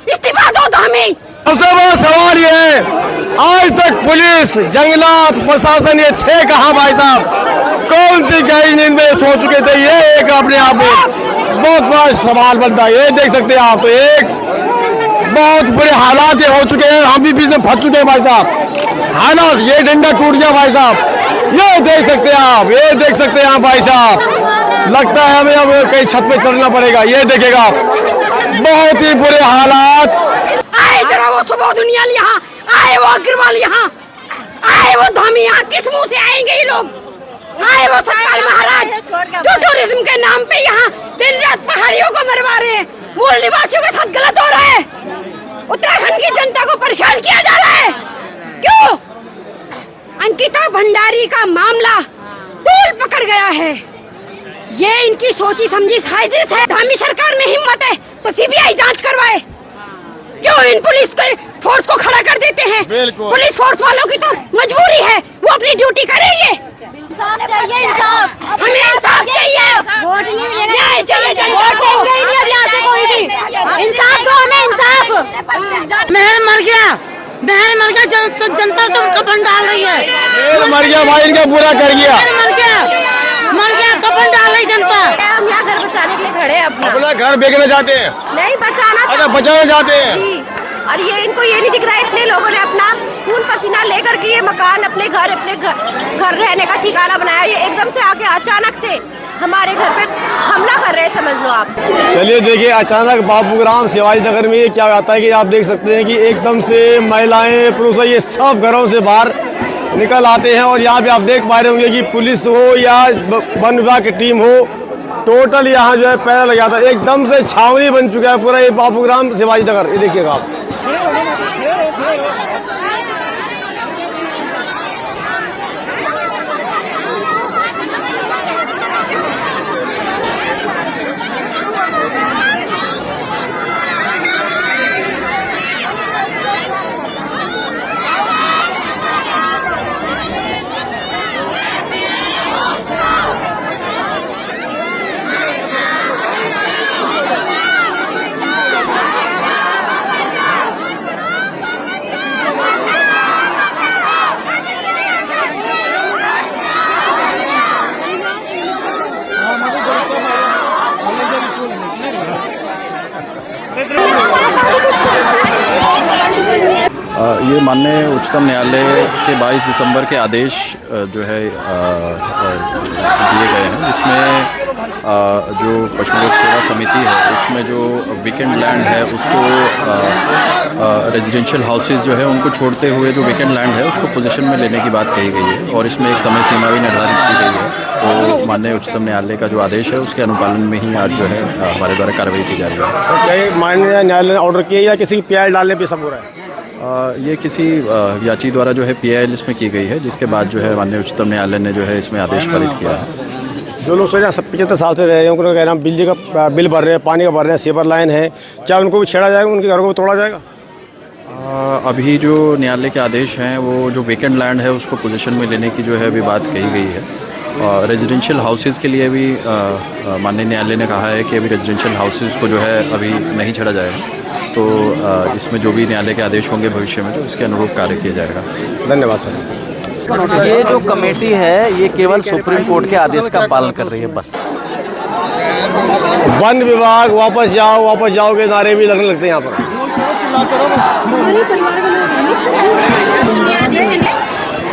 इस्तीफा दो धामी। सबसे बड़ा सवाल ये है, आज तक पुलिस, जंगलात, प्रशासन ये थे कहाँ भाई साहब? कौन सी गहरी नींद में सो चुके थे? ये एक अपने आप में बहुत बड़ा सवाल बनता है। ये देख सकते हैं आप, एक बहुत बुरे हालात हो चुके हैं, हम भी बीच में फंस चुके हैं भाई साहब। हालात, ये डंडा टूट गया भाई साहब, ये देख सकते हैं आप, ये देख सकते हैं आप भाई साहब। लगता है हमें अब कहीं छत पे चढ़ना पड़ेगा। ये देखेगा आप, बहुत ही बुरे हालात। आए जरा वो सुबह दुनिया यहाँ आए, वो अग्रवाल यहाँ आए, वो धामी यहाँ, किस मुंह से आएंगे ये लोग? आए वो सतपाल महाराज जो टूरिज्म के नाम पे यहाँ दिन रात पहाड़ियों को मरवा रहे हैं, मूल निवासियों के साथ गलत हो रहा है, उत्तराखंड की जनता को परेशान किया जा रहा है। क्यों? अंकिता भंडारी का मामला तूल पकड़ गया है। ये इनकी सोची समझी साजिश है। धामी सरकार में हिम्मत है तो सीबीआई जांच करवाए। क्यों इन पुलिस के फोर्स को खड़ा कर देते हैं? पुलिस फोर्स वालों की तो मजबूरी है, वो अपनी ड्यूटी करेंगे। चाहिए इंसाफ, हमें इंसाफ चाहिए, वोट नहीं मिलेगा, न्याय चाहिए, वोट देंगे ही नहीं अब यहाँ से कोई भी। इंसाफ दो हमें, इंसाफ। महल मर गया, महल मर गया, जनता सब कफन डाल रही है। मर गया भाई, इनका पूरा कर गया। मर गया, कफन डाल रही जनता। हम यहाँ घर बचाने के लिए खड़े हैं, अपना घर बेचना चाहते हैं, नहीं बचाना। अच्छा बचाना चाहते हैं। और ये इनको ये नहीं दिख रहा है, इतने लोगों ने अपना खून पसीना लेकर के ये मकान अपने घर रहने का ठिकाना बनाया। ये एकदम से आके अचानक से हमारे घर पे हमला कर रहे हैं, समझ लो आप। चलिए देखिए, अचानक बाबूग्राम शिवाजी नगर में ये क्या आता है कि आप देख सकते हैं कि एकदम से महिलाएं, पुरुष ये सब घरों से बाहर निकल आते हैं। और यहाँ पे आप देख पा रहे होंगे कि पुलिस हो या वन विभाग की टीम हो, टोटल यहाँ जो है पैरा लग जाता है। एकदम से छावनी बन चुका है पूरा ये बाबूग्राम शिवाजी नगर। ये देखिएगा आप, ये माननीय उच्चतम न्यायालय के 22 दिसंबर के आदेश जो है दिए गए हैं, जिसमें जो पशु लोक सेवा समिति है उसमें जो वीकेंड लैंड है उसको रेजिडेंशियल हाउसेज जो है उनको छोड़ते हुए जो वीकेंड लैंड है उसको पोजीशन में लेने की बात कही गई है। और इसमें एक समय सीमा भी निर्धारित की गई है। तो माननीय उच्चतम न्यायालय का जो आदेश है उसके अनुपालन में ही आज जो है हमारे द्वारा कार्रवाई की जा रही है। तो क्या ये माननीय न्यायालय ने ऑर्डर किया या किसी पीआई डालने पे सब हो रहा है? ये किसी याची द्वारा जो है पीआई इसमें की गई है, जिसके बाद जो है माननीय उच्चतम न्यायालय ने जो है इसमें आदेश पारित किया है। जो लोग सोचा 75 साल से रह रहे हैं, उनको कह रहे हैं बिजली का बिल भर रहे हैं, पानी का भर रहे हैं, सीवर लाइन है, क्या उनको भी छेड़ा जाएगा, उनके घरों को तोड़ा जाएगा? अभी जो न्यायालय के आदेश हैं वो जो वेकेंट लैंड है उसको पोजीशन में लेने की जो है अभी बात कही गई है। रेजिडेंशियल हाउसेज के लिए भी माननीय न्यायालय ने कहा है कि अभी रेजिडेंशियल हाउसेज को जो है अभी नहीं छेड़ा जाएगा। तो इसमें जो भी न्यायालय के आदेश होंगे भविष्य में तो उसके अनुरूप कार्य किया जाएगा। धन्यवाद सर। ये जो कमेटी है ये केवल सुप्रीम कोर्ट के आदेश का पालन कर रही है बस। वन विभाग वापस जाओ के नारे भी लगने लगते हैं यहाँ पर।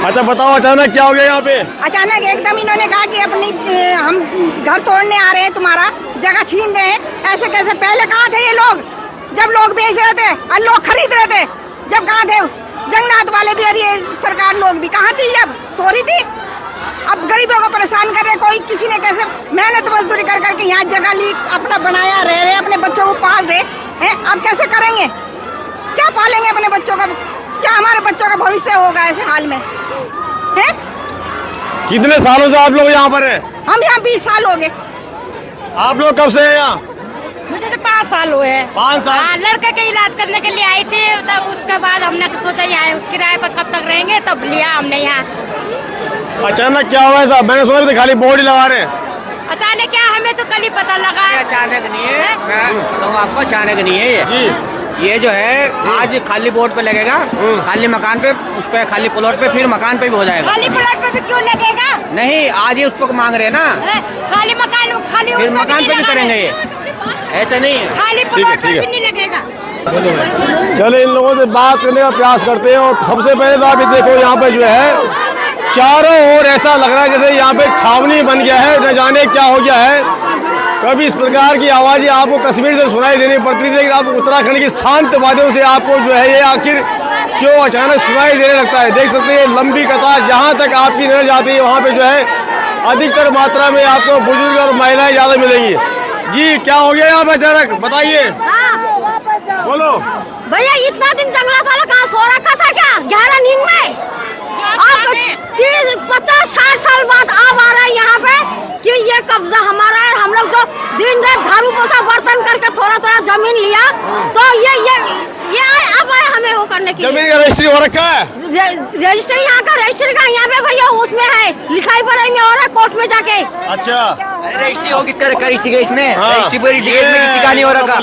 अच्छा बताओ, अचानक क्या हो गया यहाँ पे? अचानक एकदम इन्होंने कहा कि अपनी हम घर तोड़ने आ रहे हैं, तुम्हारा जगह छीन रहे हैं। ऐसे कैसे? पहले कहाँ थे ये लोग जब लोग बेच रहे थे और लोग खरीद रहे थे? जब कहाँ थे जंगलात वाले भी और ये सरकार लोग भी कहाँ थी जब सो रही थी? अब गरीबों को परेशान कर रहे। कोई किसी ने कैसे मेहनत मजदूरी कर करके यहाँ जगह ली, अपना बनाया, रह रहे, अपने बच्चों को पाल रहे हैं। अब कैसे करेंगे? क्या पालेंगे अपने बच्चों का? क्या हमारे बच्चों का भविष्य होगा ऐसे हाल में? है? कितने सालों से आप लोग यहाँ पर हैं? हम यहाँ 20 साल हो गए। आप लोग कब से हैं यहाँ? मुझे तो 5 साल हुए हैं। 5 साल? हाँ, लड़के के इलाज करने के लिए आए थे, तब उसके बाद हमने सोचा यहाँ किराए पर कब तक रहेंगे, तब लिया हमने यहाँ। अचानक क्या हुआ ऐसा? मैंने सोचा था खाली बोर्ड ही लगा रहे हैं। अचानक क्या, हमें तो कल ही पता लगा। अचानक नहीं है, मैं बताऊँ आपको, अचानक नहीं है ये जी। ये जो है आज खाली बोर्ड पे लगेगा, खाली मकान पे, उस पे खाली प्लॉट पे, फिर मकान पे भी हो जाएगा। खाली प्लॉट पे भी क्यों लगेगा? नहीं, आज ही उस पर मांग रहे हैं ना, खाली मकान, खाली फिर उसमें मकान भी पे भी नहीं करेंगे लगा ये, ऐसा नहीं है। खाली प्लॉट पे भी नहीं लगेगा। चले इन लोगों से बात करने का प्रयास करते हैं। और सबसे पहले तो आप ये देखो, यहाँ पे जो है चारों ओर ऐसा लग रहा है जैसे यहाँ पे छावनी बन गया है, न जाने क्या हो गया है। कभी इस प्रकार की आवाजें आपको कश्मीर से सुनाई देनी पड़ती थी, लेकिन आपको उत्तराखंड की शांत वादियों से आपको जो है ये आखिर क्यों अचानक सुनाई देने लगता है। देख सकते हैं लंबी कतार जहाँ तक आपकी नजर जाती है, वहाँ पे जो है अधिकतर मात्रा में आपको बुजुर्ग और महिलाएं ज्यादा मिलेंगी। जी, क्या हो गया यहाँ पे अचानक, बताइए, बोलो। भैया इतना दिन जंगलात वाला कहाँ सो रखा था क्या, गहरा नींद में? आप 30-50-60 साल बाद अब आ रहा है यहाँ पे कि ये कब्जा हमारा है। हम लोग जो दिन रात झाड़ू पोछा बर्तन करके थोड़ा थोड़ा जमीन लिया, तो ये अब आए हमें वो करने की। जमीन का रजिस्ट्री हो रखा है? रजिस्ट्री यहाँ का, रजिस्ट्री का यहाँ पे भैया उसमें है, लिखाई पढ़ाई में और है कोर्ट में जाके। अच्छा, रजिस्ट्री हो किसका रखा ऋषिकेश में? हाँ। रजिस्ट्री पूरे ऋषिकेश में किसी का नहीं हो रखा।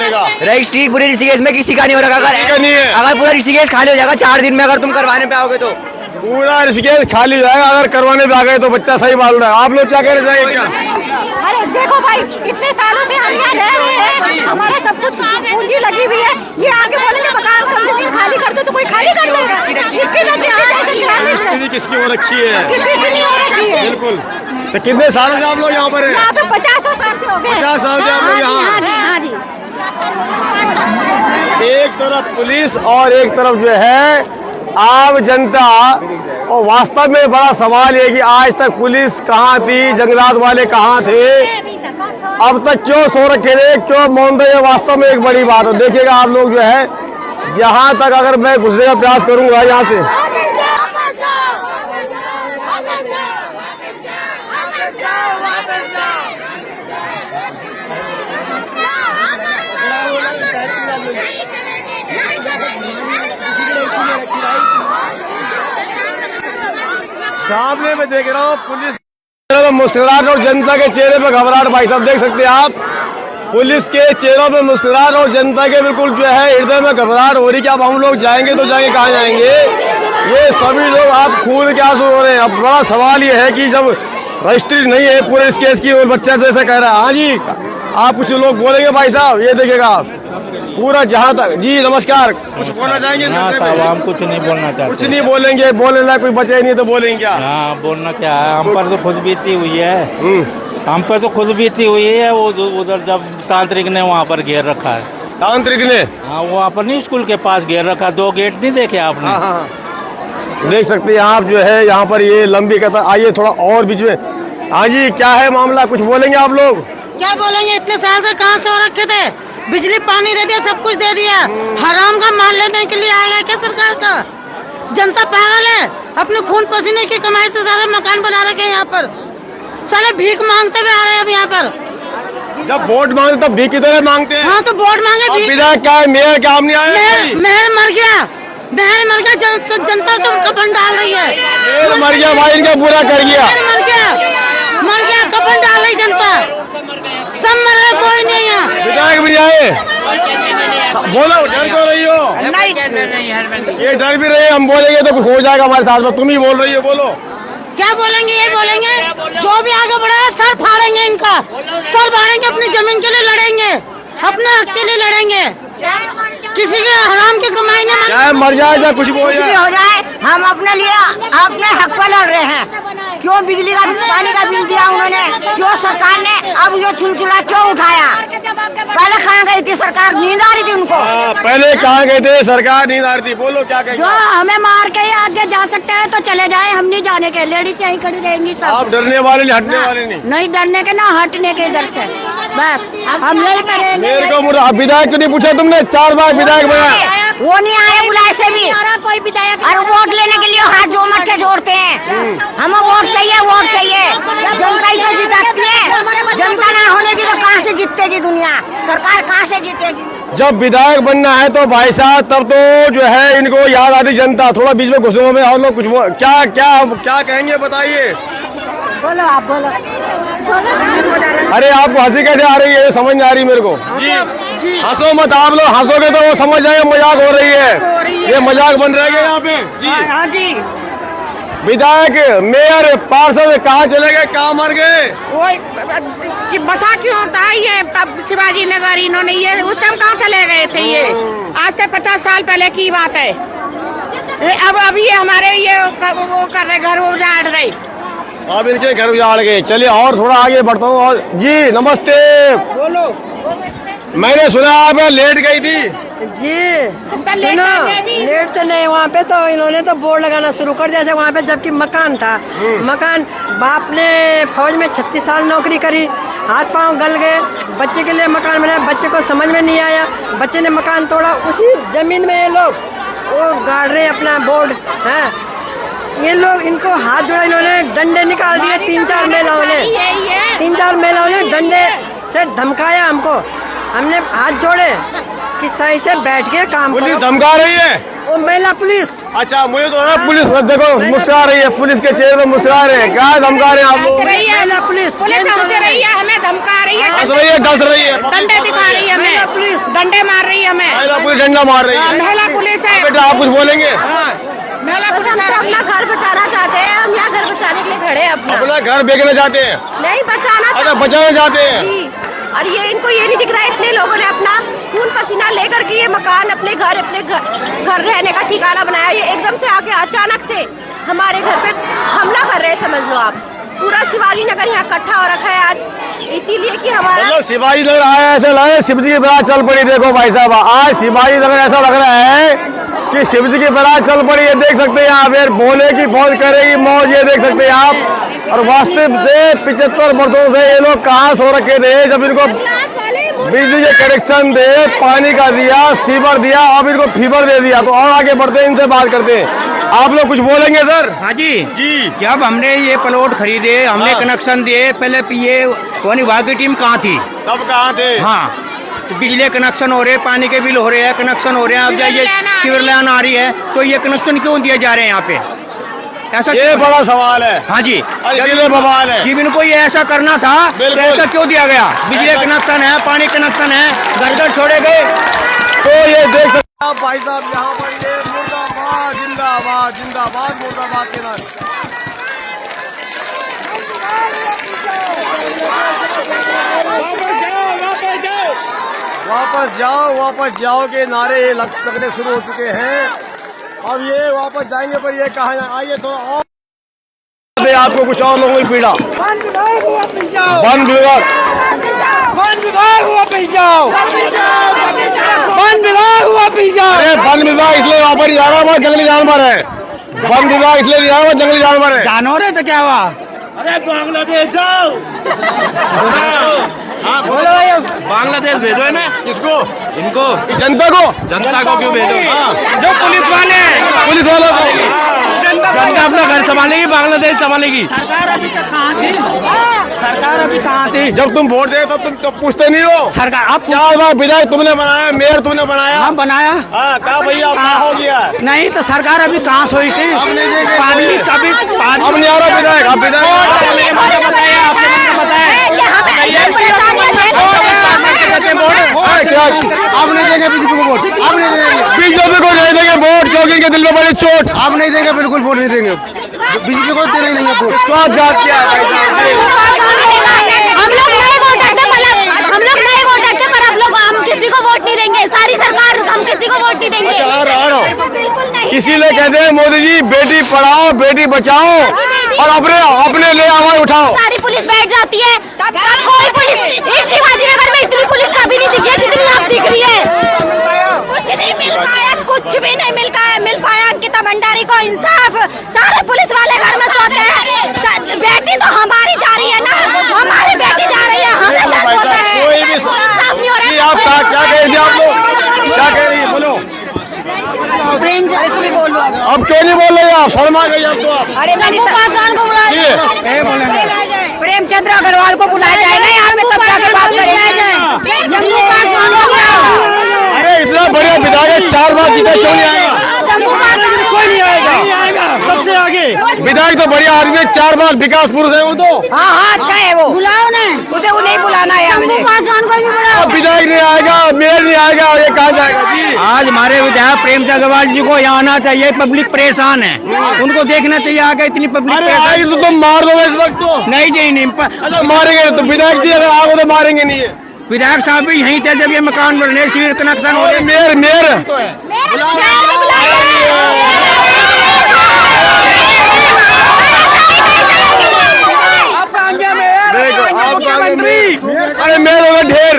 रजिस्ट्री पूरे ऋषिकेश में किसी का नहीं हो रखा। अगर पूरा ऋषिकेश खाली हो जाएगा 4 दिन में, अगर तुम करवाने पे आओगे तो पूरा ऋषिकेश खाली हो जाएगा अगर करवाने पे आ गए तो। बच्चा सही बात रहा है। आप लोग क्या कहना चाहेंगे? क्या अरे देखो भाई, इतने सालों से हम यहाँ रह रहे हैं, हमारा सब कुछ पूंजी लगी हुई है। ये आगे बोलेंगे मकान खाली कर दो, तो कोई खाली कर देगा? स्थिति किसकी हो रखी है? किसी की नहीं हो रखी है। बिल्कुल। तो कितने सालों से आप लोग यहाँ पर हैं? यहाँ पे 50 साल से हो गए। 50 साल से आप लोग यहाँ। हाँ जी। एक तरफ पुलिस और एक तरफ जो है आम जनता। और वास्तव में बड़ा सवाल ये कि आज तक पुलिस कहाँ थी, जंगलात वाले कहाँ थे, अब तक क्यों सो रखे थे, क्यों मौन रहे? वास्तव में एक बड़ी बात है। देखिएगा आप लोग जो है, जहाँ तक अगर मैं घुसने का प्रयास करूंगा यहाँ से, सामने में देख रहा हूँ पुलिस मुस्कुराहट और जनता के चेहरे पे घबराहट। भाई साहब देख सकते हैं आप, पुलिस के चेहरों पे मुस्कुराहट और जनता के बिल्कुल जो है हृदय में घबराहट हो रही कि अब हम लोग जाएंगे तो जाएंगे कहाँ जाएंगे। ये सभी लोग आप खून के आंसू हो रहे हैं। अब बड़ा सवाल ये है कि जब रजिस्ट्री नहीं है पूरे इस केस की और बच्चा जैसे कह रहा है। हाँ जी, आप कुछ लोग बोलेंगे भाई साहब? ये देखिएगा पूरा जहाँ तक। जी नमस्कार, कुछ बोलना चाहेंगे? हम कुछ नहीं बोलना चाहते। कुछ नहीं बोलेंगे? बोलने लायक कोई बचे नहीं तो बोलेंगे क्या? हाँ, बोलना क्या है, हम पर तो खुद बीती हुई है। हम पर तो खुद बीती हुई है। वो उधर जब तांत्रिक ने वहाँ पर घेर रखा है, तांत्रिक ने, हाँ, वहाँ पर नहीं, स्कूल के पास घेर रखा। 2 गेट नहीं देखे आपने? हाँ, हाँ। देख सकते हैं आप जो है यहाँ पर ये लंबी कतार। आइए थोड़ा और बीच में। हाँ जी, क्या है मामला, कुछ बोलेंगे आप लोग? क्या बोलेंगे, इतने साल से कहाँ सो रखे थे? बिजली पानी दे दिया, सब कुछ दे दिया। हराम का माल लेने के लिए आएगा क्या सरकार का? जनता पागल है। अपने खून पसीने की कमाई से सारे मकान बना रखे हैं यहाँ पर। सारे भीख मांगते हुए आ रहे हैं अब यहाँ पर। जब वोट मांगते तब भीख की तरह मांगते हैं। हाँ, तो वोट मांगे भीख। विधायक क्या है, मेयर क्या हम नहीं आए? मेहर मर गया, मेहर मर गया। जनता सब कफन डाल रही है। मेयर मर गया भाई, इनका पूरा कर गया। मर गया, कफन डाल रही जनता। सब मर गए, कोई नहीं है। विधायक भी नहीं आए। बोलो, डर क्यों रही हो? ये डर भी रही है, हम बोलेंगे तो कुछ हो जाएगा हमारे साथ में। तुम ही बोल रही हो, बोलो। क्या बोलेंगे? ये बोलेंगे जो भी आगे बढ़ेगा सर फाड़ेंगे इनका, सर फाड़ेंगे। अपनी जमीन के लिए लड़ेंगे, अपने हक के लिए लड़ेंगे। किसी के हराम की कमाई न चाहे मर जाए चाहे कुछ भी हो जाए, हम अपने लिए अपने हक पर लड़ रहे हैं। क्यों बिजली का पानी का बिल दिया उन्होंने? क्यों सरकार ने अब ये चुनचुना क्यों उठाया? पहले कहाँ गई थी सरकार? नींद आ रही थी उनको। पहले कहाँ गए थे? सरकार नींद आ रही थी। बोलो क्या कहेंगे? जो हमें मार के आगे जा सकते हैं तो चले जाए, हम नहीं जाने के। लेडीज यहीं खड़ी रहेंगी सब। आप डरने वाले नहीं, हटने वाले नहीं? नहीं डरने के ना हटने के इधर से, बस हम यही करेंगे। मेरे को विधायक क्यों नहीं पूछा तुमने? 4 बार विधायक बनाया, वो नहीं आए बुलाए से भी। कोई विधायक और वोट लेने के लिए हाथ जो मत के जोड़ते हैं। हमें वोट चाहिए, वोट चाहिए। जनता ही तो जिताती है। जनता ना होने की तो कहाँ से जीतेगी दुनिया? सरकार कहाँ से जीतेगी? जब विधायक बनना है तो भाई साहब तब तो जो है इनको याद आती जनता। थोड़ा बीच में घुसूंगा मैं और लोग कुछ क्या क्या क्या कहेंगे बताइए? बोलो, आप बोलो। अरे आपको हंसी कैसे आ रही है, समझ नहीं आ रही मेरे को। जी हंसो मत, आप लोग हंसोगे तो वो समझ जाएंगे मजाक हो रही है, ये मजाक बन रहा है यहाँ पे। जी हाँ जी, विधायक, मेयर, पार्षद कहाँ चले गए, कहाँ मर गए? वो कि बसा क्यों होता है ये शिवाजी नगर, इन्होंने ये उस टाइम कहाँ चले गए थे? ये आज से 50 साल पहले की बात है। अब ये हमारे ये वो कर रहे, घर उजाड़ रहे। अब इनके घर उजाड़ गए। चलिए और थोड़ा आगे बढ़ता हूँ। और जी नमस्ते, बोलो। मैंने सुना आप लेट गई थी। जी सुनो, लेट तो नहीं, वहाँ पे तो इन्होंने तो बोर्ड लगाना शुरू कर दिया था वहाँ पे, जबकि मकान था। मकान, बाप ने फौज में 36 साल नौकरी करी, हाथ पांव गल गए, बच्चे के लिए मकान बनाया, बच्चे को समझ में नहीं आया, बच्चे ने मकान तोड़ा, उसी जमीन में ये लोग वो गाड़ रहे अपना बोर्ड है। ये लोग, इनको हाथ जोड़ा, इन्होंने डंडे निकाल दिए। 3-4 महिलाओं ने डंडे से धमकाया हमको, हमने हाथ जोड़े कि सही से बैठ के काम पुलिस करो। धमका रही है? वो महिला पुलिस। अच्छा, मुझे तो लगा पुलिस, देखो मुस्कुरा रही है, पुलिस के चेहरे पे मुस्कुरा रहे हैं। क्या धमका रहे हैं आप लोग? महिला पुलिस हमसे रही है, हमें धमका रही है, हंस रही है, डस रही है, डंडे दिखा रही है, महिला हमें पुलिस डंडे मार रही है हमें। महिला पुलिस डंडा मार रही है। महिला पुलिस है। बेटा आप कुछ बोलेंगे? महिला पुलिस हम तो अपना घर बचाना चाहते हैं, हम यहाँ घर बचाने के लिए खड़े हैं अपना। अपना घर बेचना चाहते हैं? नहीं, बचाना। अच्छा, बचाना चाहते हैं। जी, और ये इनको ये नहीं दिख रहा है, इतने लोगों ने अपना खून पसीना लेकर के ये मकान अपने घर रहने का ठिकाना बनाया। ये एकदम से आके अचानक से हमारे घर पे हमला कर रहे हैं, समझ लो आप। पूरा शिवाजी नगर यहाँ इकट्ठा हो रखा है आज, इसीलिए कि हमारा मतलब शिवाजी नगर आया, ऐसा लग रहा है शिव जी की बारात चल पड़ी। देखो भाई साहब, आज शिवाजी नगर ऐसा लग रहा है कि शिव जी की बारात चल पड़ी है। देख सकते हैं यहाँ पे भोले की फौज करेगी मौज, ये देख सकते हैं आप। और वास्तव से 75 वर्षों से ये लोग कहाँ सो रखे थे, जब इनको बिजली के कनेक्शन दे, पानी का दिया, सीवर दिया, अब इनको फीवर दे दिया। तो और आगे बढ़ते हैं, इनसे बात करते हैं। आप लोग कुछ बोलेंगे सर? हाँ जी जी, जब हमने ये प्लॉट खरीदे, हमने हाँ। कनेक्शन दिए, पहले ये वन विभाग की टीम कहाँ थी? तब कहाँ थे? हाँ, तो बिजली कनेक्शन हो रहे, पानी के बिल हो रहे हैं, कनेक्शन हो रहे हैं, अब जाइए सीवर लाइन आ रही है, तो ये कनेक्शन क्यों दिए जा रहे हैं यहाँ पे? ऐसा ये बड़ा सवाल है। हाँ जी, इसीलिए बवाल है। जब इनको ये ऐसा करना था तो ऐसा क्यों दिया गया? बिजली कनेक्शन है, पानी कनेक्शन है, घर छोड़े गए। तो ये देख सकते हैं आप भाई साहब, यहाँ पर ये मुर्दाबाद, जिंदाबाद जिंदाबाद मुर्दाबाद के नारे। वापस जाओ के नारे लगने शुरू हो चुके हैं। अब ये वापस जाएंगे, पर ये कहा जाए, आइए थोड़ा और आपको कुछ और लोगों की पीड़ा। वन विभाग हुआ पी जाओ, वन विभाग हुआ पी जाओ। अरे वन विभाग इसलिए वहाँ पर ही जा रहा है, वहाँ जंगली जानवर है। वन विभाग इसलिए नहीं जा रहा, जंगली जानवर है। जानवर है तो क्या हुआ? अरे बांग्लादेश जाओ। हाँ बोलो भाई, बांग्लादेश भेजो है ना, किसको? इनको जनता को। जनता को क्यों भेजो? हाँ, जो पुलिस वाले पुलिस वालों को। जनता अपना घर संभालेगी, बांग्लादेश संभालेगी। सरकार अभी तक कहाँ थी? सरकार अभी कहाँ थी? जब तुम वोट दे तब तुम तो पूछते नहीं हो। सरकार अब 4 बार विधायक तुमने बनाया, मेयर तुमने बनाया। हम बनाया हाँ, कहा भैया क्या हो गया? नहीं तो सरकार अभी कहाँ सोई थी? पानी कभी अब नहीं आ रहा विधायक, अब विधायक बताया, आपने बताया आप नहीं देंगे बीजेपी को वोट? आप नहीं देंगे बीजेपी को, नहीं देंगे वोट क्योंकि इनके दिल में बड़ी चोट। आप नहीं देंगे, बिल्कुल वोट नहीं देंगे बीजेपी को, देना नहीं है वोट। विश्वासघात किया है हम लोग नए वोटर थे, मतलब हम लोग नए वोटर थे, पर हम किसी को वोट नहीं देंगे। सारी सरकार, हम किसी को वोट नहीं देंगे। बिल्कुल नहीं। इसीलिए कहते हैं मोदी जी, बेटी पढ़ाओ बेटी बचाओ और अपने ले आवाज उठाओ। सारी पुलिस बैठ जाती है, कोई पुलिस इस शिवाजी नगर में इतनी पुलिस कभी नहीं दिखी है जितनी आप दिख रही है। कुछ नहीं मिल पाया, कुछ भी नहीं मिल पाया अंकिता भंडारी को इंसाफ। सारे पुलिस वाले घर में सोते हैं। बेटी तो हमारी जा रही है ना, हमारी बेटी जा रही है, हमें क्या सोते हैं? कोई भी इंसाफ नहीं हो रहा है। आप क्या कह रही थी? आप लोग क्या कह रही है? बोलो। अब क्यों नहीं बोल रहे आप? शर्मा गई अब तो आप। अरे शंभू पासवान को बुलाया, प्रेमचंद्र अग्रवाल को बुलाया जाए ना, यहाँ पे तब जाके बात करेंगे। शंभू पासवान को बुलाओ। अरे इतना बढ़िया विधायक 4 बार जीता, क्यों नहीं आएगा? शंभू पासवान कोई नहीं आएगा, सबसे आगे विधायक तो बढ़िया आदमी है, 4 बार विकास पुरुष है वो तो। हाँ हाँ अच्छा है वो, बुलाओ ना, उसे वो नहीं बुलाना है हमने। पासवान को भी बुलाओ। अब विधायक नहीं आएगा, मेयर नहीं आएगा, ये कहाँ जाएगा जी? आज हमारे विधायक प्रेमचंद अग्रवाल जी को यहाँ आना चाहिए। पब्लिक परेशान है, उनको देखना चाहिए आगे इतनी पब्लिक अरे परेशान। आएगी तो तुम मार दोगे इस वक्त तो। नहीं जी नहीं, अच्छा मारेंगे तो विधायक जी अगर आओगे तो मारेंगे नहीं है। विधायक साहब भी यहीं थे जब ये मकान बनने सीवर कनेक्शन हो रहे। मेयर मेयर मुख्यमंत्री, अरे मेयर होगा ढेर।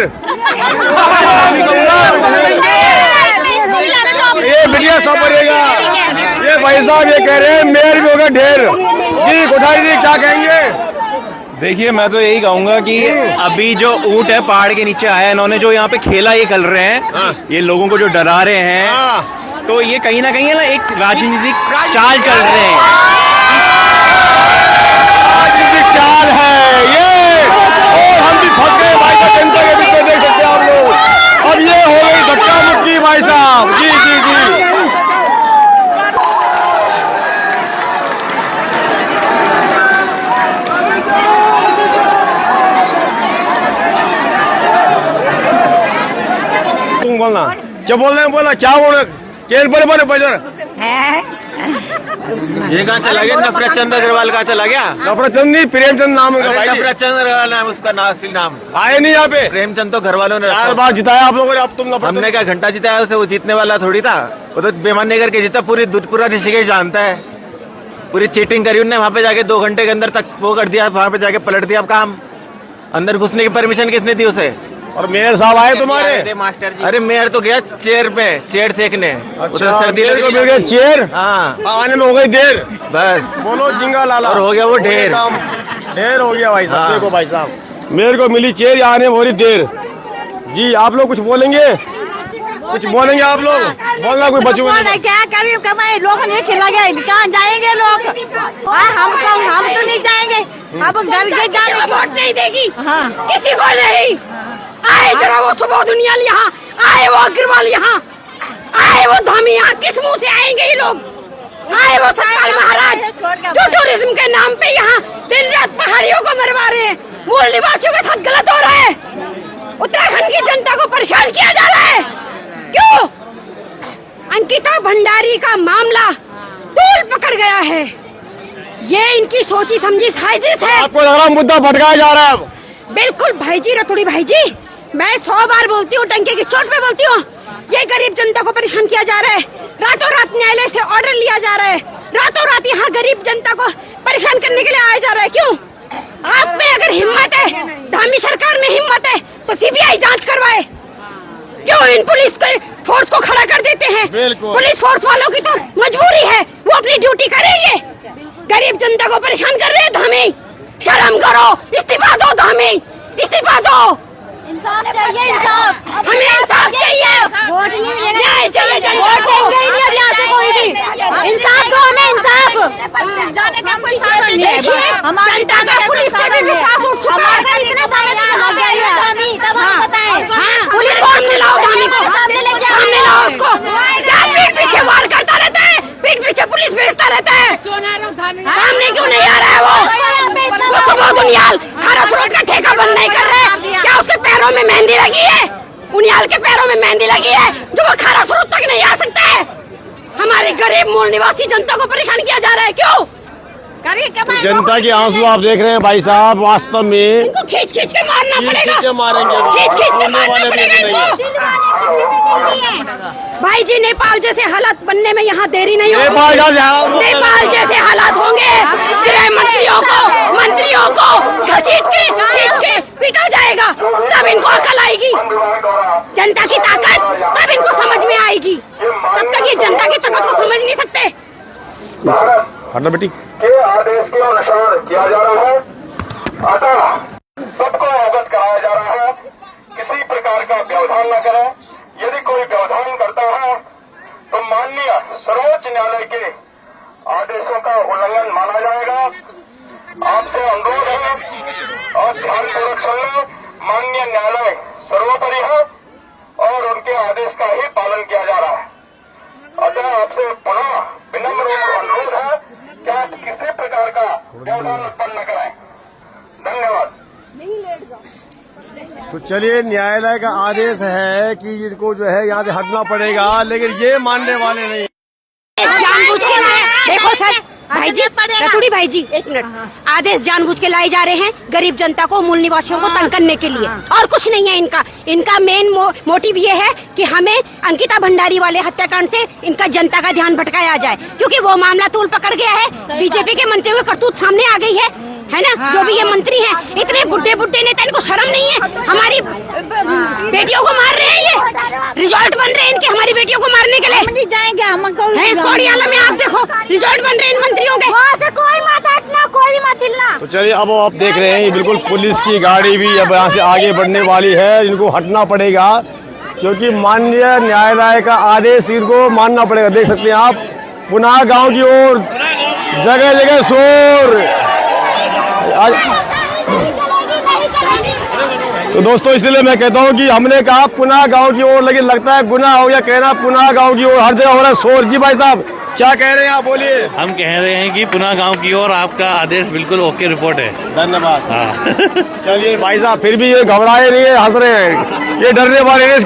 ये मीडिया सब बनेगा। ये भाई साहब ये कह रहे हैं मेयर भी होगा ढेर। जी कोठारी जी क्या कहेंगे? देखिए मैं तो यही कहूंगा कि अभी जो ऊंट है पहाड़ के नीचे आया, इन्होंने जो यहाँ पे खेला ये खेल रहे हैं, ये लोगों को जो डरा रहे हैं, तो ये कहीं ना कहीं है ना एक राजनीतिक चाल चल रहे हैं। राजनीतिक चाल है ये, और हम भी फंस गए भाई साहब। जनता के बीच में देख सकते हैं आप लोग। अब ये हो गई धक्का मुक्की भाई साहब। जी जी जी बोलना क्या बोल रहे हैं, बोला क्या बोल रहे? केल बड़े बड़े बजर ये कहाँ चला गया? नफरत चंद अग्रवाल कहाँ चला गया? नफरत चंद नहीं, प्रेमचंद नाम है भाई। नफरत चंद अग्रवाल नाम उसका असली नाम। आए नहीं यहाँ पे। प्रेमचंद तो घर वालों ने 4 बार जिताया आप लोगों ने, अब तुम नफरत। हमने क्या घंटा जिताया उसे? वो जीतने वाला थोड़ी था, वो तो बेमानी करके जीता। पूरा ऋषिकेश जानता है, पूरी चीटिंग करी उनने। वहाँ पे जाके 2 घंटे के अंदर तक वो कर दिया, वहाँ पे जाके पलट दिया काम। अंदर घुसने की परमिशन किसने दी उसे? और मेयर साहब आए तुम्हारे? अरे मेयर तो गया चेयर पे, चेयर सेकने। अच्छा मेयर को मिल गया चेयर। हाँ आने में हो गई देर। बस बोलो जिंगा लाला। और हो गया वो ढेर। ढेर हो गया भाई साहब। हाँ। देखो भाई साहब, मेयर को मिली चेयर, आने में हो रही देर। जी आप लोग कुछ बोलेंगे? कुछ बोलेंगे आप लोग? बोलना कोई बचू नहीं। क्या करें कमाए, लोग नहीं खिला गए, कहाँ जाएंगे लोग? हम तो नहीं जाएंगे, अब घर के जाने वोट नहीं देगी हाँ। किसी को नहीं। आए जरा वो सुबह दुनिया यहाँ, आए वो अग्रवाल यहाँ, आए वो धामी यहाँ, किस मुंह से आएंगे ये लोग? आए वो सतपाल महाराज जो टूरिज्म के नाम पे यहाँ दिन रात पहाड़ियों को मरवा रहे हैं, मूल निवासियों के साथ गलत हो रहा है। उत्तराखंड की जनता को परेशान किया जा रहा है। क्यों? अंकिता भंडारी का मामला तूल पकड़ गया है। ये इनकी सोची समझी साजिश है। आपको लग रहा मुद्दा भटकाया जा रहा है अब? बिल्कुल भाई जी, रतुड़ी भाई जी, मैं 100 बार बोलती हूँ, टंके की चोट पे बोलती हूँ। ये गरीब जनता को परेशान किया जा रहा है। रातों रात न्यायालय से ऑर्डर लिया जा रहा है, रातों रात यहाँ गरीब जनता को परेशान करने के लिए आया जा रहा है। क्यों? आप में अगर हिम्मत है, धामी सरकार में हिम्मत है, तो सीबीआई जांच करवाए। क्यों इन पुलिस के फोर्स को खड़ा कर देते हैं? पुलिस फोर्स वालों की तो मजबूरी है, वो अपनी ड्यूटी करेंगे। गरीब जनता को परेशान कर रहे हैं धामी। शर्म करो, इस्तीफा दो धामी, इस्तीफा दो। इंसाफ चाहिए, इंसाफ। हमें इंसाफ चाहिए, वोट नहीं मिलेगा, न्याय चाहिए जनता वोट को। देंगे ही नहीं अब यहाँ से कोई भी। इंसाफ दो हमें, इंसाफ। जाने का कोई साधन नहीं है। देखिए, जनता का पुलिस से भी विश्वास उठ चुका है। इतना दायरा लग गया है धामी, तब हमें बताएं। हाँ, पुलिस फोर्स में लाओ धामी को, सामने लाओ उसको। क्या पीठ पीछे वार करता रहता है, पीठ पीछे पुलिस भेजता रहता है। सामने क्यों नहीं आ रहा है वो सुबह दुनियाल खारा स्रोत का ठेका बंद नहीं कर रहे? क्या उसके पैरों में मेहंदी लगी है? उनियाल के पैरों में मेहंदी लगी है जो वो खारा स्रोत तक नहीं आ सकता है। हमारे गरीब मूल निवासी जनता को परेशान किया जा रहा है। क्यों? जनता के आंसू आप देख रहे हैं भाई साहब। वास्तव में इनको खींच खींच के मारना पड़ेगा, खींच के मारेंगे, खींच खींच के छोड़ने मारना वाले भी पड़ेगा नहीं इनको। भाई जी, नेपाल जैसे हालात बनने में यहाँ देरी नहीं होगी। नेपाल जैसे हालात होंगे। गृह मंत्रियों को घसीट के खींच के पीटा जाएगा, तब इनको अकल आएगी। जनता की ताकत तब इनको समझ में आएगी। तब तक ये जनता की ताकत को समझ नहीं सकते। हटना बेटी के आदेश के अनुसार किया जा रहा है, अतः सबको अवगत कराया जा रहा है। किसी प्रकार का व्यवधान न करें। यदि कोई व्यवधान करता है तो माननीय सर्वोच्च न्यायालय के आदेशों का उल्लंघन माना जाएगा। आपसे अनुरोध है और ध्यानपूर्वक सुन लो, माननीय न्यायालय सर्वोपरि है और उनके आदेश का ही पालन किया जा रहा है। अतः आपसे पुनः विनम्र अनुरोध है कि आप प्रकार का व्यवधान उत्पन्न न कराएं। धन्यवाद। तो चलिए, न्यायालय का आदेश है कि इनको जो है यहाँ से हटना पड़ेगा, लेकिन ये मानने वाले नहीं। जानबूझ के लाए, देखो सर भाई जी, रतुड़ी भाई जी, एक मिनट, आदेश जानबूझ के लाए जा रहे हैं गरीब जनता को, मूल निवासियों को तंग करने के लिए, और कुछ नहीं है इनका मेन मोटिव ये है कि हमें अंकिता भंडारी वाले हत्याकांड से इनका जनता का ध्यान भटकाया जाए, क्योंकि वो मामला तूल पकड़ गया है, बीजेपी के मंत्रियों की करतूत सामने आ गई है ना। जो भी ये मंत्री हैं, इतने बुढ़े नेता, इनको शर्म नहीं है, हमारी बेटियों को मार रहे हैं, ये रिजॉर्ट बन रहे हैं इनके, हमारी बेटियों को मारने के लिए नहीं जाएंगे हम। कोड़ियाला में आप देखो रिजॉर्ट बन रहे हैं इन मंत्रियों के, वहाँ से कोई मत हटना, कोई भी मत हिलना। तो चलिए, अब आप देख रहे हैं ये बिल्कुल पुलिस की गाड़ी भी अब यहाँ से आगे बढ़ने वाली है। इनको हटना पड़ेगा क्योंकि माननीय न्यायालय का आदेश इनको मानना पड़ेगा। देख सकते हैं आप, पुनः गांव की ओर जगह जगह शोर। तो दोस्तों, इसलिए मैं कहता हूँ कि हमने कहा पुनः गांव की ओर, लेकिन लगता है गुनाह हो गया कहना पुनः गांव की ओर। हर जगह हो रहा है शोर। जी भाई साहब, क्या कह रहे हैं आप, बोलिए। हम कह रहे हैं कि पुनः गांव की ओर आपका आदेश बिल्कुल ओके रिपोर्ट है। धन्यवाद। हाँ। चलिए भाई साहब, फिर भी ये घबराए नहीं है, हंस रहे हैं। ये डरने वाले नहीं,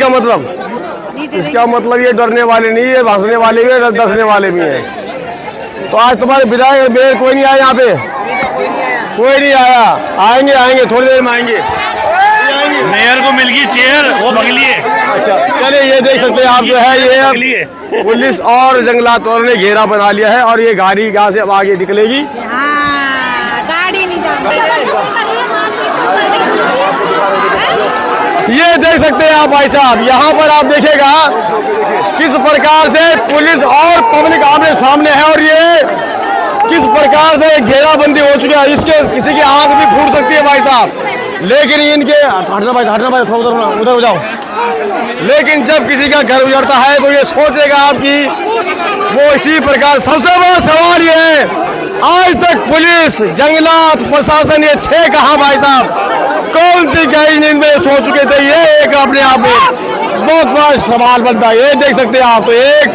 इसका मतलब ये डरने वाले नहीं है, हंसने वाले भी है, दसने वाले भी हैं। तो आज तुम्हारे विधायक मेयर कोई नहीं आया यहाँ पे, कोई नहीं आया। आएंगे थोड़ी देर में आएंगे। मेयर को मिल गई चेयर, वो बगली है। अच्छा, चलिए, ये देख सकते हैं आप, जो है ये पुलिस और जंगलात वालों ने घेरा बना लिया है और ये गाड़ी यहाँ से अब आगे निकलेगी। गाड़ी नहीं जाती। ये देख सकते हैं आप भाई साहब, यहाँ पर आप देखिएगा किस प्रकार से पुलिस और पब्लिक आमने सामने है और ये किस प्रकार से घेराबंदी हो चुकी है। इसके किसी की आंख भी फूट सकती है भाई साहब, लेकिन इनके हटना भाई उधर हो जाओ। लेकिन जब किसी का घर उजड़ता है तो ये सोचेगा आपकी वो इसी प्रकार। सबसे बड़ा सवाल ये है, आज तक पुलिस, जंगलात, प्रशासन ये थे कहाँ भाई साहब? कौन सी गई नींद में सो चुके थे? ये एक अपने आप में बहुत बड़ा सवाल बनता है। ये देख सकते हैं आप, तो एक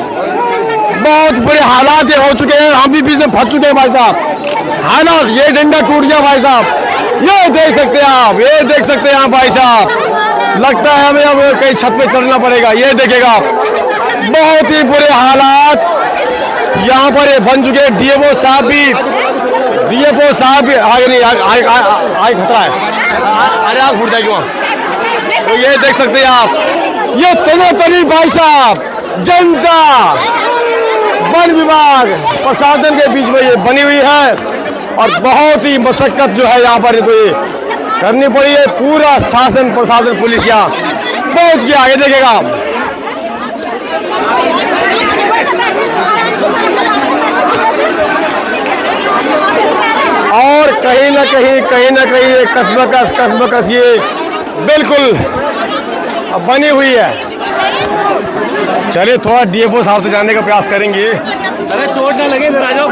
बहुत बुरे हालात ये हो चुके हैं, हम भी बीच में फंस चुके हैं भाई साहब। हालात, ये डंडा टूट गया भाई साहब, ये देख सकते हैं आप, ये देख सकते हैं आप भाई साहब। लगता है हमें अब कहीं छत पे चढ़ना पड़ेगा। ये देखिएगा, बहुत ही बुरे हालात यहाँ पर ये बन चुके हैं। डीएफओ साहब भी आगे नहीं, आगे खतरा है, अरे आग फूट जाएगी वहाँ। तो ये देख सकते हैं आप, ये तनातनी भाई साहब, जनता, वन विभाग, प्रशासन के बीच में ये बनी हुई है और बहुत ही मशक्कत जो है यहाँ पर इनको ये करनी पड़ी है। पूरा शासन, प्रशासन, पुलिस यहाँ पहुँच गया। आगे देखेगा आप, और कहीं ना कहीं ये कसमकस ये बिल्कुल बनी हुई है। चलिए, थोड़ा डीएफओ साहब से जाने का प्रयास करेंगे। अरे चोट ना लगे, इधर आ जाओ।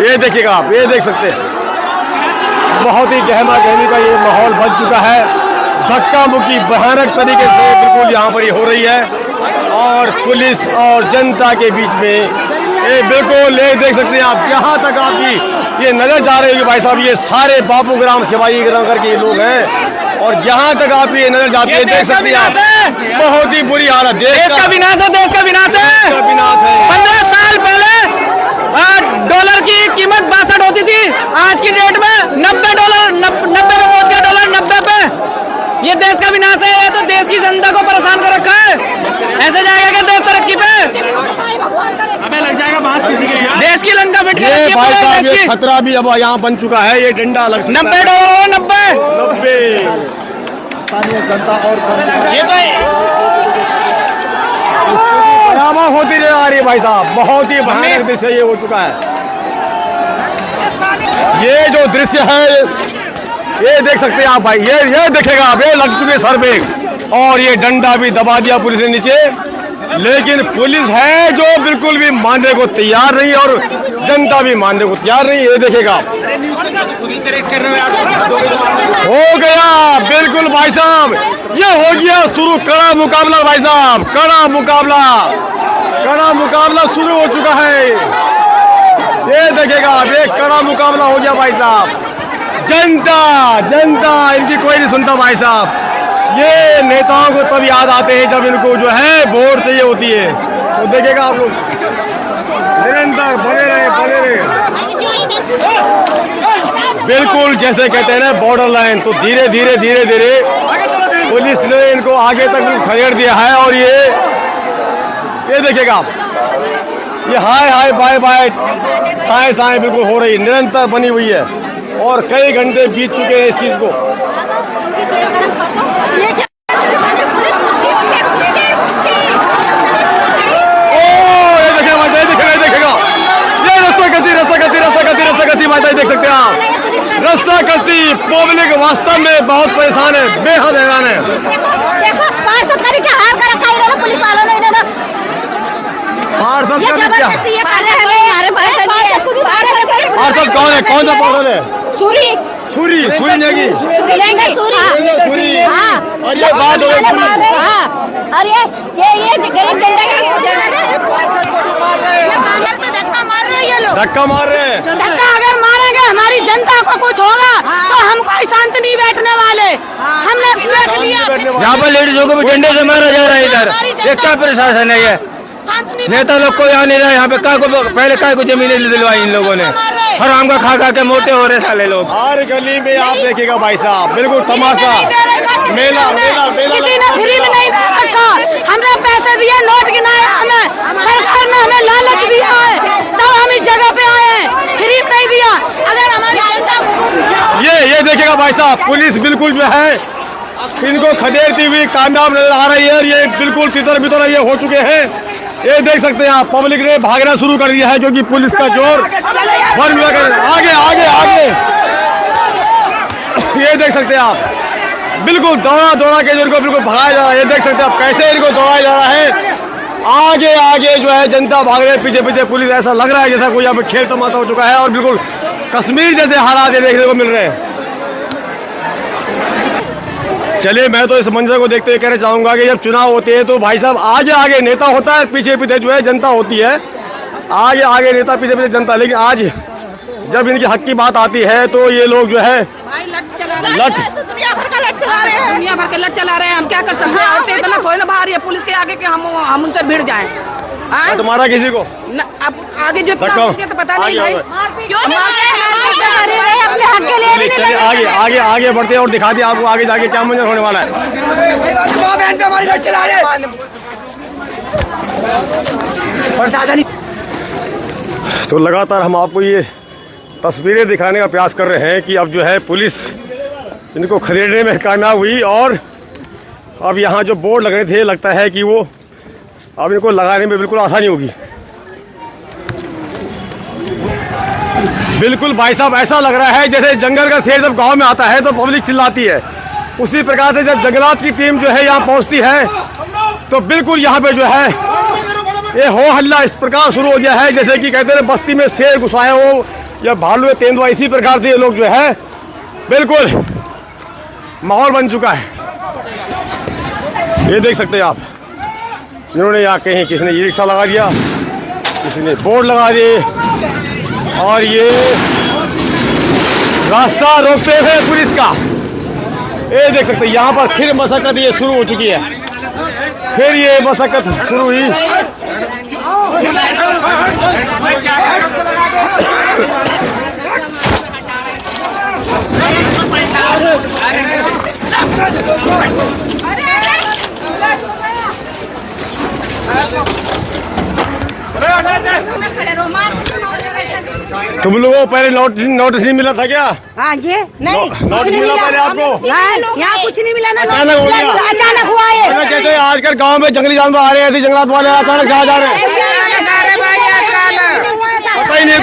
ये देखिएगा आप, ये देख सकते हैं, बहुत ही गहमा गहमी का ये माहौल बन चुका है। धक्का मुक्की भयानक तरीके से बिल्कुल यहाँ पर ये हो रही है और पुलिस और जनता के बीच में ये बिल्कुल, ये देख सकते हैं आप, जहाँ तक आपकी ये नजर जा रही है भाई साहब, ये सारे बापू ग्राम, शिवाजी नगर के लोग हैं और जहाँ तक आप ये नजर जाती है, देख सकते हैं आप, बहुत ही बुरी हालत। देश का विनाश है, देश का विनाश है। 15 साल पहले डॉलर की कीमत 62 होती थी, आज की डेट में $90 90 पे पहुंच गया, डॉलर 90 पे। ये देश का विनाश है, ये तो देश की जनता को परेशान कर रखा है। ऐसे जाएगा क्या देश तरक्की पे? हमें लग जाएगा बात किसी के। देश की लंका मिट गई। ये भाई साहब, ये खतरा भी अब यहाँ बन चुका है। ये डंडा लग सकता है। $90 90 स्थानीय जनता और ये तो बराबर होती नजर आ रही है भाई साहब। बहुत ही भयानक दृश्य ये हो चुका है। ये जो दृश्य है ये देख सकते हैं आप भाई, ये देखेगा आप, ये लग चुके सर पे और ये डंडा भी दबा दिया पुलिस ने नीचे। लेकिन पुलिस है जो बिल्कुल भी मानने को तैयार नहीं और जनता भी मानने को तैयार नहीं। ये देखेगा हो गया बिल्कुल भाई साहब, ये हो गया शुरू कड़ा मुकाबला भाई साहब, कड़ा मुकाबला शुरू हो चुका है। ये देखेगा एक कड़ा मुकाबला हो गया भाई साहब। जनता इनकी कोई नहीं सुनता भाई साहब। ये नेताओं को तब याद आते हैं जब इनको जो है वोट चाहिए होती है। तो देखेगा आप लोग निरंतर बने रहे बिल्कुल जैसे कहते हैं ना बॉर्डर लाइन। तो धीरे धीरे पुलिस ने इनको आगे तक खदेड़ दिया है। और ये देखेगा आप, ये हाय बाय साए बिल्कुल हो रही, निरंतर बनी हुई है और कई घंटे बीत चुके हैं इस चीज को। रस्ता कस्ती माता देख सकते हैं आप, रास्ता कस्ती पब्लिक वास्तव में बहुत परेशान है, बेहद हैरान है। देखो पार्षद का भी क्या हाल कर रखा है इन्होंने, पुलिस वालों ने इन्होंने। पार्षद का भी क्या? ये कर रहे हैं हमारे पार्षद कौन है? कौन सा पार्षद है? सूरी नेगी। हाँ। और ये बात हो गई। और ये गरीब जनता धक्का मार रहे हैं। धक्का अगर मारेंगे हमारी जनता को कुछ होगा तो हम कोई शांत नहीं बैठने वाले। हमने देख लिया यहाँ पर लेडीजों को भी डंडे से मारा जा रहा है। इधर एक क्या प्रशासन है ये? नेता लोग कोई आ नहीं रहा यहाँ पे। पहले काय को जमीनें दिलवाई इन लोगों ने, हराम का खा के मोटे हो रहे साले लोग। हर गली में आप देखेगा भाई साहब बिल्कुल तमाशा, मेला। किसी ने फ्री में नहीं दे रखा, हमने पैसे दिए, नोट गिनाए, हमें सरकार ने हमें लालच दिया है तब हम इस जगह पे आए हैं। फ्री में नहीं दिया। अगर हमारी ये देखेगा भाई साहब, पुलिस बिल्कुल जो है इनको खदेड़ती हुई कामयाब नजर आ रही है। और ये बिल्कुल तितर बितर ये हो चुके हैं। ये देख सकते हैं आप, पब्लिक ने भागना शुरू कर दिया है क्योंकि पुलिस का जोर वन विभाग आगे। ये देख सकते हैं आप, बिल्कुल दौड़ा के इनको बिल्कुल भगाया जा रहा है। ये देख सकते हैं आप कैसे इनको दौड़ाया जा रहा है। आगे जो है जनता भाग रही है, पीछे पुलिस। ऐसा लग रहा है जैसा कोई यहाँ पे खेल तमाशा हो चुका है और बिल्कुल कश्मीर जैसे हालात देखने को मिल रहे हैं। चलिए मैं तो इस मंजर को देखते हुए कहना चाहूंगा कि जब चुनाव होते हैं तो भाई साहब आगे नेता होता है, पीछे जो है जनता होती है। आगे नेता, पीछे जनता। लेकिन आज जब इनकी हक की बात आती है तो ये लोग जो है लट दुनिया भर के लट चला रहे हैं। हम क्या कर सकते हैं? औरतें इतना थोड़ी ना बाहर है पुलिस के आगे कि हम उनसे भिड़ जाएं। तुम्हारा किसी को अब आगे जो तो पता नहीं भाई अपने हक के लिए चलिए आगे बढ़ते हैं और दिखा दिए आपको आगे जाके क्या मंजर होने वाला है। तो लगातार हम आपको ये तस्वीरें दिखाने का प्रयास कर रहे हैं कि अब जो है पुलिस इनको खदेड़ने में कामयाब हुई। और अब यहाँ जो बोर्ड लग रहे थे लगता है कि वो अब इनको लगाने में बिल्कुल आसानी होगी। बिल्कुल भाई साहब ऐसा लग रहा है जैसे जंगल का शेर जब गांव में आता है तो पब्लिक चिल्लाती है, उसी प्रकार से जब जंगलात की टीम जो है यहाँ पहुँचती है तो बिल्कुल यहाँ पे जो है ये हो हल्ला इस प्रकार शुरू हो गया है जैसे कि कहते हैं बस्ती में शेर घुसाए हो या भालू या तेंदुआ। इसी प्रकार से ये लोग जो है बिल्कुल माहौल बन चुका है। ये देख सकते हैं आप, इन्होंने यहाँ कहीं किसी ने ई रिक्शा लगा दिया, किसी ने बोर्ड लगा दिए और ये रास्ता रोकते हुए पुलिस का। ये देख सकते हैं यहाँ पर फिर मशक्कत ये शुरू हो चुकी है, फिर ये मशक्कत शुरू हुई। तुम लोगों को पहले नोटिस नहीं मिला था क्या? हाँ जी, नहीं नोटिस मिला पहले आपको? यहाँ कुछ नहीं मिला ना, अचानक हो गया, अचानक हुआ है। कहते हैं आजकल गांव में जंगली जानवर आ रहे हैं, जंगलात वाले अचानक कहाँ जा रहे हैं? पता ही नहीं।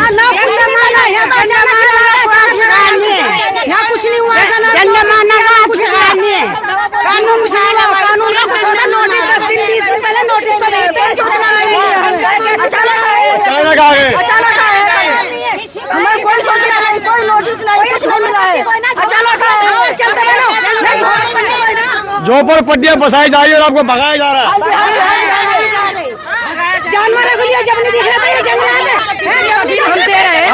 यहाँ कुछ नहीं हुआ, कानून का कुछ होता, नोटिस 10 दिन 20 दिन पहले नोटिस तो देते मिला है। झोपड़पट्टियां बसाई जा रही है और आपको भगाया जा रहा है। जानवरों के लिए जब नहीं दिख रहा था ये जंगल में हम दे रहे हैं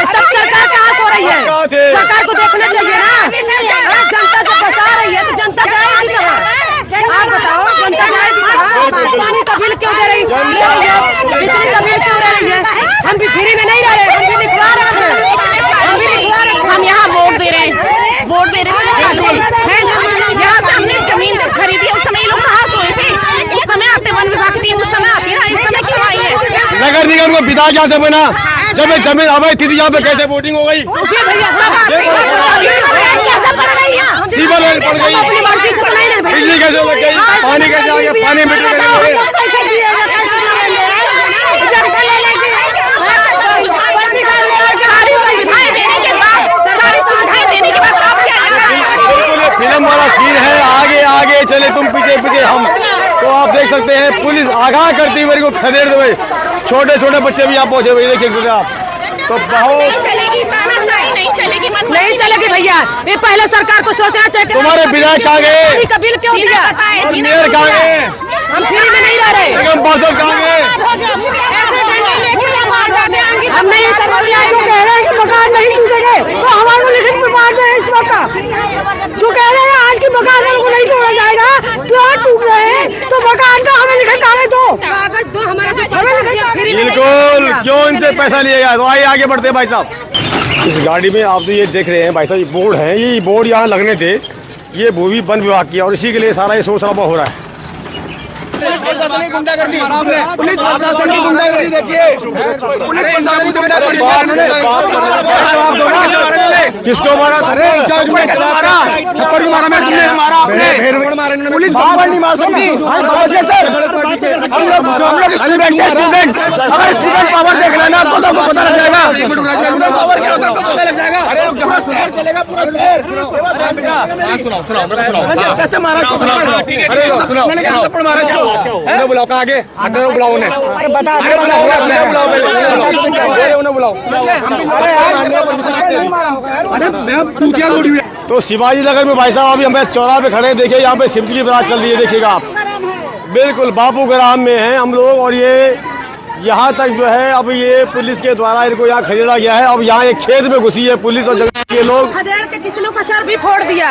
तब सरकार कहाँ सो रही है? सरकार को देखना चाहिए ना। जनता जब बचा रही है तो जनता जाएगी कहाँ? आप बताओ, जनता जाएगी कहाँ? पानी का बिल क्यों दे रही है? बिजली का बिल क्यों दे रही है? हम भी फ्री में नहीं रह रहे, हम भी लिखवा रहे हैं। हम यहाँ वोट दे रहे हैं, वोट दे रहे हैं। यहाँ से हमने जमीन जब खरीदी उस समय लोग कहाँ सोए थे? उस समय आते वन विभाग की टीम उस समय आती है, इस समय क्यों आई है? नगर निगम को विदा क्या से बना? जब ये जमीन अवैध थी यहाँ पे कैसे वोटिंग हो गई? उसे भैया कैसे पड़ गई है? सीवर लाइन पड़ गई, बिजली कैसे लग गई, पानी कैसे आ गया, पानी मीटर कैसे लग गई? फिल्म वाला सीन है, आगे आगे चले तुम पीछे पीछे हम। तो आप देख सकते हैं पुलिस आगाह करती हुई को खदेड़ दे, छोटे छोटे बच्चे भी यहाँ पहुंचे हुए देख सकते आप। तो बहुत नहीं चलेगी भैया, ये पहले सरकार को सोचना चाहिए। तुम्हारे विधायक कहाँ गए? का बिल क्यों दिया? और मेयर कहाँ गए? हम फ्री में नहीं रह रहे। निगम पार्षद कहाँ गए? हम नहीं कर रहे हैं। जो कह रहे हैं कि मकान नहीं टूटेंगे तो हमारे को लिखित प्रमाण दें इस वक्त। जो कह रहे हैं आज के मकान को नहीं तोड़ा जाएगा, प्लॉट टूट रहे हैं तो मकान का हमें लिखित कागज दो, कागज दो हमारा। बिल्कुल, क्यों इनसे पैसा लिएगा? तो आइए आगे बढ़ते हैं भाई साहब। इस गाड़ी में आप तो ये देख रहे हैं भाई साहब, ये बोर्ड है, ये बोर्ड यहाँ लगने थे, ये भूमि वन विभाग की, और इसी के लिए सारा ये शोर शराबा हो रहा है। पुलिस प्रशासन की गुंडागर्दी, पुलिस प्रशासन की गुंडागर्दी देखिए, पुलिस प्रशासन की गुंडागर्दी। किसको मारा? अरे कैसे मारा? थप्पड़ क्यों मारा? तुमने मारा आपने? पुलिस थप्पड़ नहीं मार सकती सर। हम लोग स्टूडेंट हैं, स्टूडेंट। अगर स्टूडेंट पावर देख लेना तो पता लग जाएगा। स्टूडेंट पावर क्या होता है पता लग जाएगा। पूरा शहर चलेगा, पूरा शहर। कैसे मारा? मैंने कैसे थप्पड़ मारा? बुलाओ कहाँ आगे? बुलाओ उन्हें, बता बुलाओ। तो शिवाजी नगर में भाई साहब अभी हम चौराहे पे खड़े हैं, देखिए यहाँ पे शिवजी की बारात चल रही है, देखिएगा आप। बिल्कुल बापू ग्राम में हैं हम लोग, और ये यहाँ तक जो है अब ये पुलिस के द्वारा इनको यहाँ खदेड़ा गया है। अब यहाँ एक खेत में घुसी है पुलिस और जगह के लोग। खदेड़ के किसी लोग का सर भी फोड़ दिया।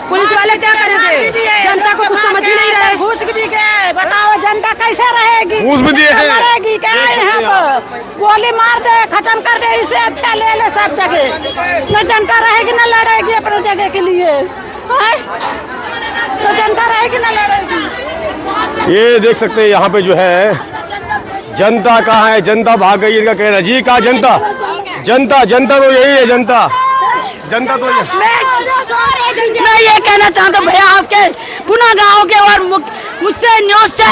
पुलिस वाले क्या करेंगे? जनता को कुछ समझ ही नहीं रहे। घूस भी गए, बताओ जनता कैसे रहेगी? घूस भी दिए हैं, रहेगी क्या? यहाँ पर गोली मार दे, खत्म कर दे, इससे अच्छा ले ले सब जगह। न जनता रहेगी न लड़ेगी अपने जगह के लिए। तो जनता रहेगी न लड़ेगी। ये देख सकते हैं यहाँ पे जो है जनता कहाँ है? जनता भाग गई, इनका कहना। जी कहाँ जनता? जनता जनता तो यही है, जनता जनता तो मैं ये कहना चाहता हूँ भैया, आपके पुनः गाँव के और मुझसे न्यूज से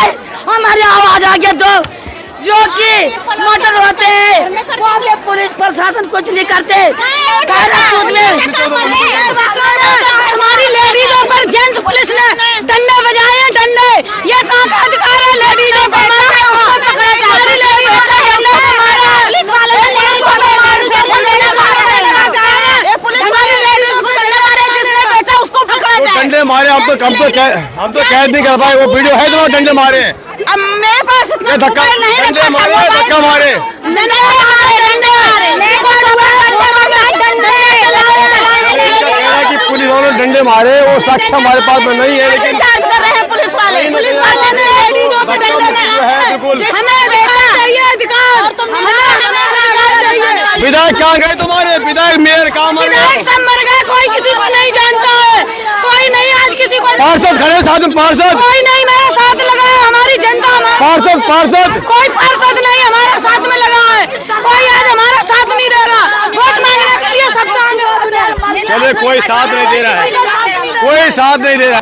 हमारी आवाज आ गया, तो जो कि मोटर होते हैं वो पुलिस प्रशासन कुछ नहीं करते। हमारी लेडीजों पर जेंट्स पुलिस ने डंडे बजाए हैं, डंडे। ये कहाँ का अधिकार है लेडीजों को? डंडे मारे हम तो कैद नहीं कर पाए। वो वीडियो है तो डंडे मारे। अब मेरे पास इतना धक्का नहीं, डंडे मारे, धक्का मारे। पुलिस वालों ने डंडे मारे, वो साक्ष्य हमारे पास में नहीं है, लेकिन चार्ज कर रहे हैं पुलिस वाले ने लेडीजों पे डंडे विधायक कहाँ गए तुम्हारे? विधायक मेयर कहाँ मर गए? कोई किसी को नहीं जानता है, कोई नहीं आज किसी को। पार्षद खड़े साथ में, पार्षद कोई नहीं मेरे साथ लगा है, हमारी जनता। पार्षद कोई पार्षद नहीं हमारे साथ में लगा है, कोई आज हमारा साथ नहीं दे रहा। वोट मांगने के लिए सब चले, कोई साथ नहीं दे रहा है, कोई साथ नहीं दे रहा।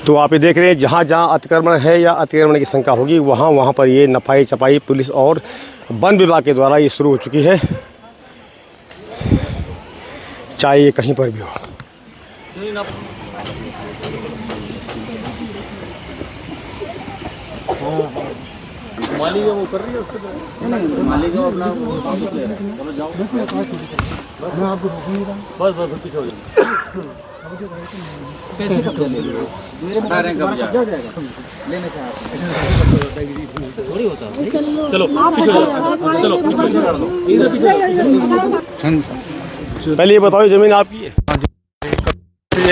तो आप ये देख रहे हैं जहाँ जहाँ अतिक्रमण है या अतिक्रमण की शंका होगी वहाँ पर ये नफाई छपाई पुलिस और वन विभाग के द्वारा ये शुरू हो चुकी है, चाहे ये कहीं पर भी हो। पहले ये बताओ जमीन आपकी है?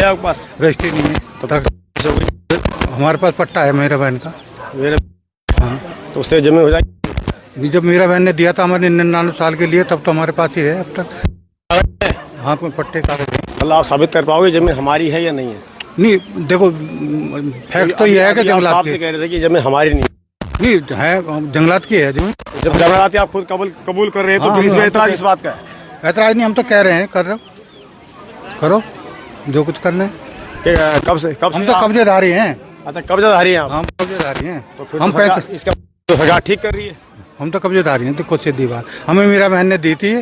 आपके पास रजिस्ट्री नहीं है, हमारे पास पट्टा है मेरा बहन का। हाँ, तो उससे जमीन हो जाएगी। जब मेरा बहन ने दिया था हमारे 99 साल के लिए, तब तो हमारे पास ही है अब तक। हाँ, पट्टे कागज है। मतलब आप साबित कर पाओगे जमीन हमारी है या नहीं है? नहीं, देखो फैक्ट तो ये है कि जंगलात की कह रहे थे कि जमीन हमारी नहीं नहीं है, जंगलात की है जमीन। जब जंगलात आप खुद कबूल कर रहे हैं तो हाँ, फिर इसमें एतराज इस बात का है? ऐतराज नहीं, हम तो कह रहे हैं कर रहे हो, करो जो कुछ करना है। कब से हम तो कब्जेदारी हैं। अच्छा, कब्जेदारी हैं आप? हम कब्जेदारी हैं। तो फिर हम तो पैसे इसका तो सरकार ठीक कर रही है। हम तो कब्जेदारी हैं, तो कुछ सीधी बात। हमें मेरा बहन ने दी थी,